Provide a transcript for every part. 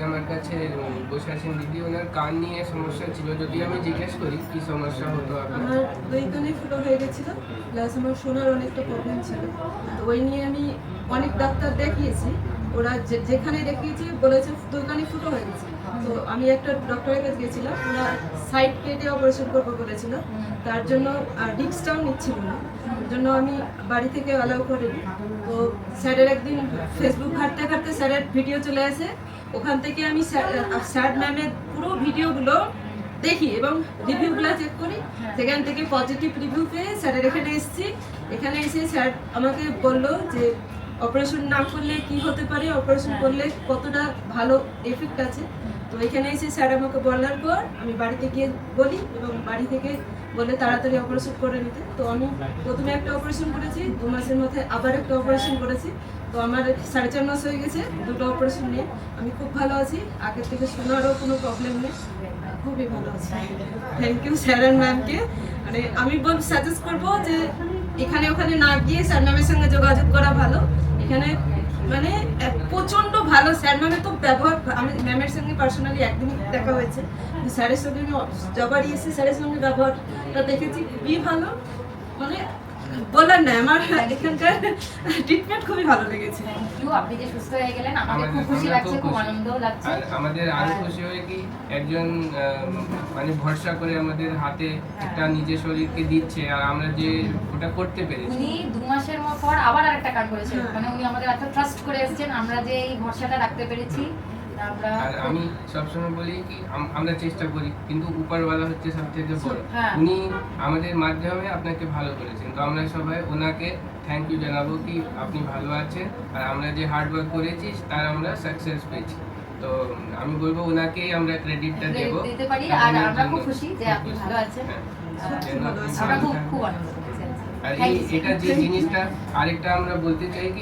আমার কাছে বসে আছেন দিদি, ওনার কান নিয়ে সমস্যা ছিল। যদি আমি জিজ্ঞেস করি কি সমস্যা হতো আপনার? আমার দুই কানে ফুটো হয়ে গেছিল, প্লাস আমার শোনার অনেকটা প্রবলেম ছিল। তো ওই নিয়ে আমি অনেক ডাক্তার দেখিয়েছি, ওরা যেখানে দেখিয়েছি বলেছে দুই কানে ফুটো হয়ে গেছে। তো আমি একটা ডক্টরের কাছে গেছিলাম, ওরা সাইড কেটে অপারেশন করবো বলেছিল, তার জন্য রিস্কটাও নিচ্ছিল না, ওর জন্য আমি বাড়ি থেকে অ্যালাউ করিনি। তো স্যারের একদিন ফেসবুক ঘাঁটতে ঘাঁটতে স্যারের ভিডিও চলে আসে, ওখান থেকে আমি স্যার ম্যামের পুরো ভিডিওগুলো দেখি এবং রিভিউগুলো চেক করি। সেখান থেকে পজিটিভ রিভিউ পেয়ে স্যারের এখানে এসেছি। এখানে এসে স্যার আমাকে বললো যে অপারেশন না করলে কি হতে পারে, অপারেশন করলে কতটা ভালো এফেক্ট আছে। তো এখানে এসে স্যার আমাকে বলার পর আমি বাড়িতে গিয়ে বলি এবং বাড়ি থেকে বলে তাড়াতাড়ি অপারেশন করে নিতে। তো আমি প্রথমে একটা অপারেশন করেছি, 2 মাসের মধ্যে আবার একটা অপারেশন করেছি। তো আমার 4.5 মাস হয়ে গেছে দুটো অপারেশন নিয়ে। আমি খুব ভালো আছি, আগের থেকে শোনারও কোনো প্রবলেম নেই, খুবই ভালো আছে। থ্যাংক ইউ স্যার অ্যান্ড ম্যামকে। মানে আমি সাজেস্ট করবো যে এখানে ওখানে না গিয়ে স্যার ম্যামের সঙ্গে যোগাযোগ করা ভালো। এখানে মানে প্রচন্ড ভালো স্যার ম্যামের তো ব্যবহার, আমি ম্যামের সঙ্গে পার্সোনালি একদিনই দেখা হয়েছে, স্যারের সঙ্গে আমি যবারই এসে স্যারের সঙ্গে ব্যবহারটা দেখেছি, খুবই ভালো। মানে বলার না, আমার এখানকার ট্রিটমেন্ট খুবই ভালো লেগেছে। আপনি যে সুস্থ হয়ে গেলেন আমাদের খুব খুশি লাগছে, খুব আনন্দও লাগছে। আর আমাদের আরো খুশি হয় কি একজন মানে ভরসা করে আমাদের হাতে একটা নিজের শরীরকে দিচ্ছে, আর আমরা যে ওটা করতে পেরেছি। উনি 2 মাসের পর আবার আরেকটা কাজ করেছেন, মানে উনি আমাদের এত ট্রাস্ট করে এসেছেন, আমরা যে এই ভরসাটা রাখতে পেরেছি। আর আমি সবসময় বলি কি আমরা চেষ্টা করি, কিন্তু উপরওয়ালা হচ্ছে সবথেকে বড়। উনি আমাদের মাধ্যমে আপনাকে ভালো করেছেন, তো আমরা সবাই ওনাকে থ্যাংক ইউ জানাবো কি আপনি ভালো আছেন, আর আমরা যে হার্ড ওয়ার্ক করেছি তার আমরা সাকসেস পেয়েছি। তো আমি বলবো ওনাকেই আমরা ক্রেডিটটা দেবো। দিতে পারি, আর আমরা খুব খুশি যে আপনি ভালো আছেন। আমরা খুব আনন্দ করছি। আর এটা যে জিনিসটা আরেকটা আমরা বলতে চাই কি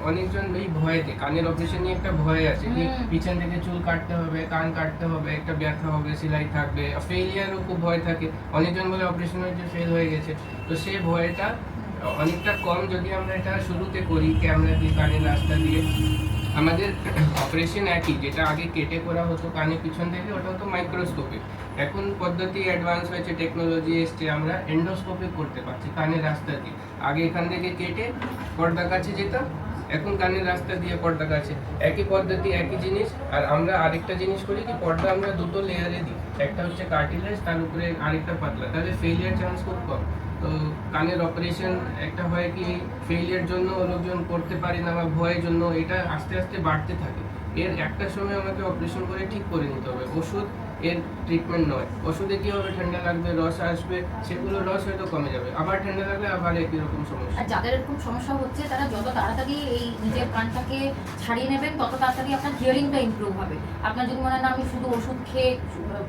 অনেকজন এই ভয়েতে কানের অপারেশন নিয়ে একটা ভয় আছে কি পিছন থেকে চুল কাটতে হবে, কান কাটতে হবে, একটা ব্যথা হবে, সেলাই থাকবে, ফেলিয়ারও খুব ভয় থাকে। অনেকজন বলে অপারেশন হয়েছে ফেল হয়ে গেছে, তো সেই ভয়টা অনেকটা কম যদি আমরা এটা শুরুতে করি ক্যামেরা দিয়ে কানের রাস্তা দিয়ে। আমাদের অপারেশন একই, যেটা আগে কেটে করা হতো কানের পিছন থেকে, ওটা হতো মাইক্রোস্কোপে। এখন পদ্ধতি অ্যাডভান্স হয়েছে, টেকনোলজি এসছে, আমরা এন্ডোস্কোপে করতে পারছি কানের রাস্তা দিয়ে। আগে এখান থেকে কেটে পর্দা কাছে যেতাম, এখন কানের রাস্তা দিয়ে পর্দা কাছে। একই পদ্ধতি একই জিনিস। আর আমরা আরেকটা জিনিস করি কি পর্দা আমরা দুটো লেয়ারে দিই, একটা হচ্ছে কার্টিলেজ, তার উপরে আরেকটা পাতলা, তাহলে ফেলিয়ার চান্স খুব কম। তো কানের অপারেশন একটা হয় কি ফেলিয়ার জন্য লোকজন করতে পারে না বা ভয়ের জন্য এটা আস্তে আস্তে বাড়তে থাকে। এর একটা সময় আমাকে অপারেশন করে ঠিক করে নিতে হবে। ওষুধ এর ট্রিটমেন্ট নয়। ওষুধে কি হবে, ঠান্ডা লাগবে, রস আসবে, সেগুলো রস হয়তো কমে যাবে, আবার ঠান্ডা লাগবে, আবার একই রকম সমস্যা। আর যাদের এরকম সমস্যা হচ্ছে তারা যত তাড়াতাড়ি এই নিজের কানটাকে ছাড়িয়ে নেবেন তত তাড়াতাড়ি আপনার হিয়ারিংটা ইমপ্রুভ হবে। আপনার যদি মনে হয় না আমি শুধু ওষুধ খেয়ে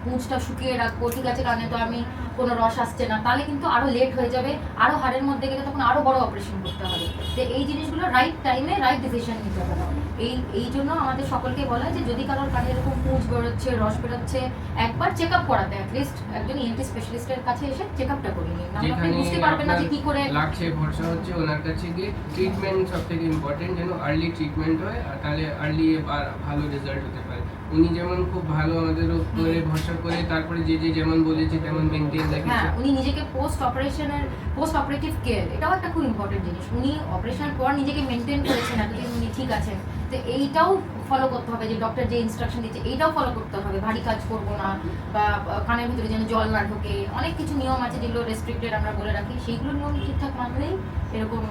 পুঁজটা শুকিয়ে রাখবো, ঠিক আছে কানে তো আমি কোনো রস আসছে না, তাহলে কিন্তু আরও লেট হয়ে যাবে, আরও হাড়ের মধ্যে গেলে তখন আরও বড় অপারেশন করতে হবে। তো এই জিনিসগুলো রাইট টাইমে রাইট ডিসিশন নিতে হবে। এই জন্য আমাদের সকলকে বলা হয় যে যদি কারোর কানে এরকম পুঁজ বেরোচ্ছে, রস বেরোচ্ছে, একবার চেক আপ করাতে, অ্যাটলিস্ট একজন ইএনটি স্পেশালিস্টের কাছে এসে চেক আপটা করিয়ে নিন। আপনি বুঝতে পারবেন না যে কি করে লাগছে। ভরসা হচ্ছে ওনার কাছে গিয়ে ট্রিটমেন্ট সবথেকে ইম্পর্টেন্ট, যেন আর্লি ট্রিটমেন্ট হয়, আর তাহলে আর্লি আর ভালো রেজাল্ট হতে পারে। উনি যেমন খুব ভালো আমাদের উপরে ভরসা করে তারপরে যে যেমন বলেছে তেমন মেনটেন রেখেছে। উনি নিজেকে পোস্ট অপারেটিভ কেয়ার, এটাও একটা খুব ইম্পর্টেন্ট জিনিস। উনি অপারেশনের পর নিজেকে মেনটেন করেছেন, এতদিন উনি ঠিক আছেন। তো এইটাও ফলো করতে হবে, যে ডক্টর যে ইনস্ট্রাকশন দিচ্ছে এইটাও ফলো করতে হবে। ভারী কাজ করবো না, বা কানের ভিতরে যেন জল না ঢোকে, অনেক কিছু নিয়ম আছে যেগুলো রেস্ট্রিক্টেড আমরা বলে রাখি, সেইগুলো নিয়ম ঠিকঠাক মানলেই এরকম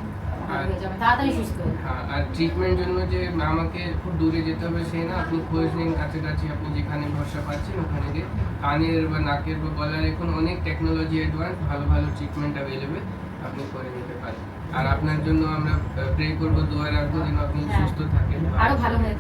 হয়ে যাবে, তাড়াতাড়ি সুস্থ হবে। আর ট্রিটমেন্ট জন্য যে আমাকে খুব দূরে যেতে হবে সেই না, আপনি খোঁজ নিন কাছাকাছি, আপনি যেখানে ভরসা পাচ্ছেন ওখানে গিয়ে। কানের বা নাকের বা গলার এখন অনেক টেকনোলজি অ্যাডভান্স, ভালো ভালো ট্রিটমেন্ট অ্যাভেলেবেল, আপনি করে নিতে পারেন। আর আপনার জন্য আমরা প্রে করবো, দোয়া রাখবো যেন আপনি সুস্থ থাকেন, আরো ভালো হয়ে